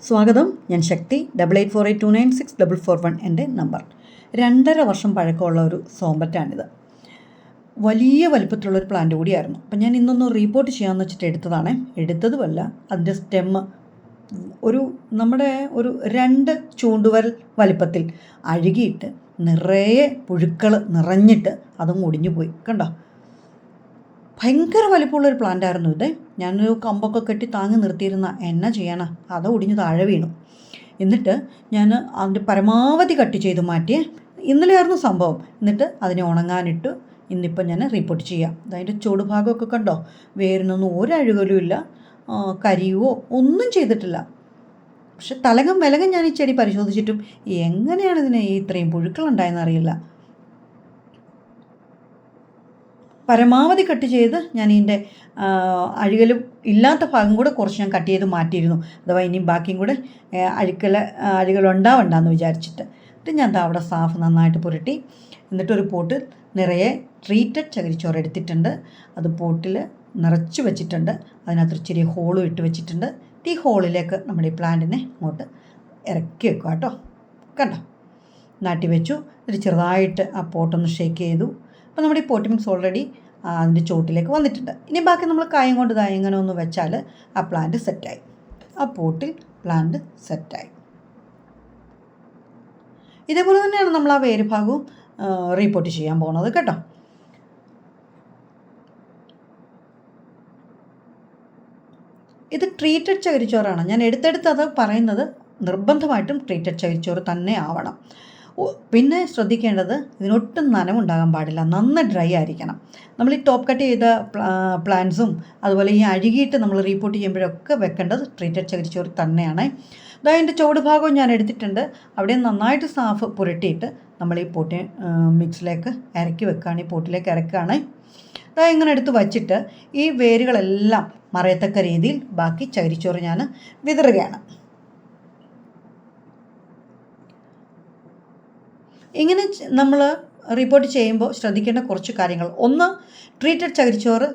സ്വാഗതം. ഞാൻ ശക്തി. 8848296441 എൻ്റെ നമ്പർ. 2.5 വർഷം പഴക്കമുള്ള ഒരു സോമ്പറ്റാണിത്. വലിയ വലിപ്പത്തിലുള്ളൊരു പ്ലാന്റ് കൂടിയായിരുന്നു. അപ്പം ഞാൻ ഇന്നൊന്ന് റിപ്പോർട്ട് ചെയ്യാമെന്ന് വെച്ചിട്ട് എടുത്തതുമല്ല, അതിൻ്റെ സ്റ്റെമ്മ് നമ്മുടെ ഒരു 2 ചൂണ്ടുവരൽ വലിപ്പത്തിൽ അഴുകിയിട്ട് നിറയെ പുഴുക്കൾ നിറഞ്ഞിട്ട് അതും ഒടിഞ്ഞു പോയി. കണ്ടോ? ഭയങ്കര വലിപ്പമുള്ളൊരു പ്ലാന്റായിരുന്നു ഇത്. ഞാനൊരു കമ്പൊക്കെ കെട്ടി താങ്ങി നിർത്തിയിരുന്ന എന്നാ ചെയ്യാനാ, അത് ഒടിഞ്ഞ് താഴെ വീണു. എന്നിട്ട് ഞാൻ അതിൻ്റെ പരമാവധി കട്ട് ചെയ്ത് മാറ്റി. ഇന്നലെയായിരുന്നു സംഭവം. എന്നിട്ട് അതിനെ ഉണങ്ങാനിട്ട് ഇന്നിപ്പം ഞാൻ റിപ്പോർട്ട് ചെയ്യാം. അതിൻ്റെ ചുവട് ഭാഗമൊക്കെ കണ്ടോ? വേരിനൊന്നും ഒരഴുകലും ഇല്ല, കരിയുവോ ഒന്നും ചെയ്തിട്ടില്ല. പക്ഷെ തലകം വിലകം ഞാൻ ഈ ചെടി പരിശോധിച്ചിട്ടും എങ്ങനെയാണ് ഇതിന് ഇത്രയും പുഴുക്കളുണ്ടായെന്നറിയില്ല. പരമാവധി കട്ട് ചെയ്ത് ഞാൻ ഇതിൻ്റെ അഴുകലും ഇല്ലാത്ത ഭാഗം കൂടെ കുറച്ച് ഞാൻ കട്ട് ചെയ്ത് മാറ്റിയിരുന്നു. അഥവാ ഇനിയും ബാക്കിയും കൂടെ അഴുകലുണ്ടാവണ്ടെന്ന് വിചാരിച്ചിട്ട്. എന്നിട്ട് ഞാൻ അവിടെ സാഫ് നന്നായിട്ട് പുരട്ടി. എന്നിട്ടൊരു പോട്ടിൽ നിറയെ ട്രീറ്റഡ് ചകിരിച്ചോറ് എടുത്തിട്ടുണ്ട്. അത് പോട്ടിൽ നിറച്ച് വെച്ചിട്ടുണ്ട്. അതിനകത്ത് ചെറിയ ഹോളും ഇട്ട് വെച്ചിട്ടുണ്ട്. ഈ ഹോളിലേക്ക് നമ്മുടെ ഈ പ്ലാന്റിനെ അങ്ങോട്ട് ഇറക്കി വെക്കുക കേട്ടോ. കണ്ടോ? നാട്ടി വെച്ചു. എന്നിട്ട് ചെറുതായിട്ട് ആ പോട്ടൊന്ന് ഷേക്ക് ചെയ്തു. അപ്പോൾ നമ്മുടെ ഈ പോട്ടി മിക്സ് ഓൾറെഡി അതിൻ്റെ ചോട്ടിലേക്ക് വന്നിട്ടുണ്ട്. ഇനി ബാക്കി നമ്മൾ കായം കൊണ്ട് ഇങ്ങനെ ഒന്ന് വെച്ചാൽ ആ പ്ലാന്റ് സെറ്റായി. ആ പോട്ടിൽ പ്ലാന്റ് സെറ്റായി. ഇതേപോലെ തന്നെയാണ് നമ്മൾ ആ വേര് ഭാഗവും റിപ്പോർട്ട് ചെയ്യാൻ പോകുന്നത് കേട്ടോ. ഇത് ട്രീറ്റഡ് ചകിരിച്ചോറാണ്. ഞാൻ എടുത്തെടുത്ത് അത് പറയുന്നത് നിർബന്ധമായിട്ടും ട്രീറ്റഡ് ചകിരിച്ചോറ് തന്നെ ആവണം. പിന്നെ ശ്രദ്ധിക്കേണ്ടത്, ഇതിനൊട്ടും നനവുണ്ടാകാൻ പാടില്ല. നന്നായി ഡ്രൈ ആയിരിക്കണം. നമ്മൾ ഈ ടോപ്പ് കട്ട് ചെയ്ത പ്ലാന്റ്സും അതുപോലെ ഈ അഴുകിയിട്ട് നമ്മൾ റിപ്പോർട്ട് ചെയ്യുമ്പോഴൊക്കെ വെക്കേണ്ടത് ട്രീറ്റഡ് ചകിരിച്ചോറ് തന്നെയാണ്. അതിൻ്റെ ചുവട് ഭാഗവും ഞാൻ എടുത്തിട്ടുണ്ട്. അവിടെ നന്നായിട്ട് സാഫ് പുരട്ടിയിട്ട് നമ്മൾ ഈ പോട്ടി മിക്സിലേക്ക് ഇറക്കി വെക്കുകയാണ്. ഈ പോട്ടിലേക്ക് ഇറക്കുകയാണ്. ഇങ്ങനെ എടുത്ത് വച്ചിട്ട് ഈ വേരുകളെല്ലാം മറയത്തക്ക രീതിയിൽ ബാക്കി ചകിരിച്ചോറ് ഞാൻ വിതറുകയാണ്. ഇങ്ങനെ നമ്മൾ റിപ്പോർട്ട് ചെയ്യുമ്പോൾ ശ്രദ്ധിക്കേണ്ട കുറച്ച് കാര്യങ്ങൾ. ഒന്ന്, ട്രീറ്റഡ് ചകിരിച്ചോറ്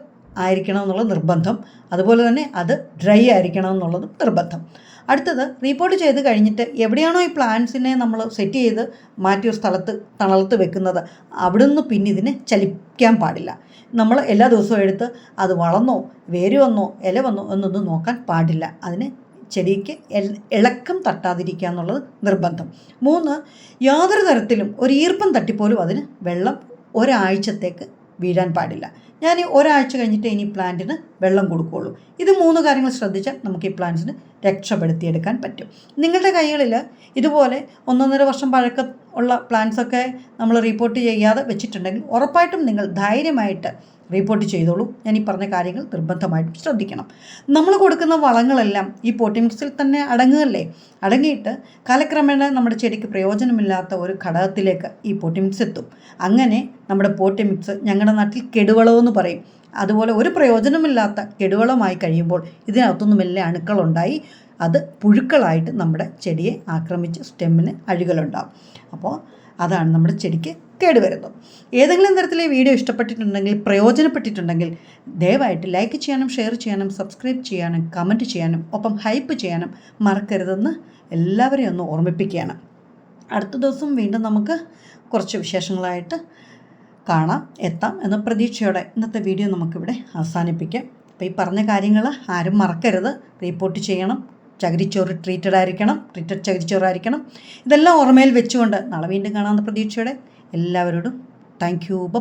ആയിരിക്കണം എന്നുള്ളത് നിർബന്ധം. അതുപോലെ തന്നെ അത് ഡ്രൈ ആയിരിക്കണം എന്നുള്ളതും നിർബന്ധം. അടുത്തത്, റിപ്പോർട്ട് ചെയ്ത് കഴിഞ്ഞിട്ട് എവിടെയാണോ ഈ പ്ലാന്റ്സിനെ നമ്മൾ സെറ്റ് ചെയ്ത് മാറ്റിയ സ്ഥലത്ത് തണലത്ത് വെക്കുന്നത്, അവിടുന്ന് പിന്നെ ഇതിനെ ചലിക്കാൻ പാടില്ല. നമ്മൾ എല്ലാ ദിവസവും എടുത്ത് അത് വളർന്നോ വേര് വന്നോ ഇല വന്നോ എന്നൊന്നും നോക്കാൻ പാടില്ല. അതിന് ചെടിക്ക് ഇളക്കം തട്ടാതിരിക്കുക എന്നുള്ളത് നിർബന്ധം. 3, യാതൊരു തരത്തിലും ഒരു ഈർപ്പം തട്ടിപ്പോലും അതിന് വെള്ളം ഒരാഴ്ചത്തേക്ക് വീഴാൻ പാടില്ല. ഞാൻ ഒരാഴ്ച കഴിഞ്ഞിട്ട് ഇനി പ്ലാന്റിന് വെള്ളം കൊടുക്കുകയുള്ളൂ. ഇത് 3 കാര്യങ്ങൾ ശ്രദ്ധിച്ചാൽ നമുക്ക് ഈ പ്ലാന്റ്സിന് രക്ഷപ്പെടുത്തിയെടുക്കാൻ പറ്റും. നിങ്ങളുടെ കൈകളിൽ ഇതുപോലെ 1.5 വർഷം പഴക്കം ഉള്ള പ്ലാന്റ്സൊക്കെ നമ്മൾ റിപ്പോർട്ട് ചെയ്യാതെ വെച്ചിട്ടുണ്ടെങ്കിൽ ഉറപ്പായിട്ടും നിങ്ങൾ ധൈര്യമായിട്ട് റിപ്പോർട്ട് ചെയ്തോളൂ. ഞാൻ ഈ പറഞ്ഞ കാര്യങ്ങൾ നിർബന്ധമായിട്ടും ശ്രദ്ധിക്കണം. നമ്മൾ കൊടുക്കുന്ന വളങ്ങളെല്ലാം ഈ പോട്ടി മിക്സിൽ തന്നെ അടങ്ങിയിട്ട് കാലക്രമേണ നമ്മുടെ ചെടിക്ക് പ്രയോജനമില്ലാത്ത ഒരു ഘടകത്തിലേക്ക് ഈ പോട്ടി മിക്സ് എത്തും. അങ്ങനെ നമ്മുടെ പോട്ടി മിക്സ് ഞങ്ങളുടെ നാട്ടിൽ കെടുവളമെന്ന് പറയും. അതുപോലെ ഒരു പ്രയോജനമില്ലാത്ത കെടുവളമായി കഴിയുമ്പോൾ ഇതിനകത്തൊന്നും വലിയ അണുക്കളുണ്ടായി അത് പുഴുക്കളായിട്ട് നമ്മുടെ ചെടിയെ ആക്രമിച്ച് സ്റ്റെമ്മിന് അഴുകലുണ്ടാകും. അപ്പോൾ അതാണ് നമ്മുടെ ചെടിക്ക് കേടുവരുന്നത്. ഏതെങ്കിലും തരത്തിലെ വീഡിയോ ഇഷ്ടപ്പെട്ടിട്ടുണ്ടെങ്കിൽ, പ്രയോജനപ്പെട്ടിട്ടുണ്ടെങ്കിൽ ദയവായിട്ട് ലൈക്ക് ചെയ്യാനും ഷെയർ ചെയ്യാനും സബ്സ്ക്രൈബ് ചെയ്യാനും കമൻറ്റ് ചെയ്യാനും ഒപ്പം ഹൈപ്പ് ചെയ്യാനും മറക്കരുതെന്ന് എല്ലാവരെയും ഒന്ന് ഓർമ്മിപ്പിക്കുകയാണ്. അടുത്ത ദിവസം വീണ്ടും നമുക്ക് കുറച്ച് വിശേഷങ്ങളായിട്ട് എത്താം എന്ന പ്രതീക്ഷയോടെ ഇന്നത്തെ വീഡിയോ നമുക്കിവിടെ അവസാനിപ്പിക്കാം. അപ്പോൾ ഈ പറഞ്ഞ കാര്യങ്ങൾ ആരും മറക്കരുത്. റിപ്പോർട്ട് ചെയ്യണം. ചകിരിച്ചോറ് ട്രീറ്റഡ് ചകിരിച്ചോറായിരിക്കണം. ഇതെല്ലാം ഓർമ്മയിൽ വെച്ചുകൊണ്ട് നാളെ വീണ്ടും കാണാവുന്ന പ്രതീക്ഷയോടെ എല്ലാവരോടും താങ്ക് യു. ബൈ.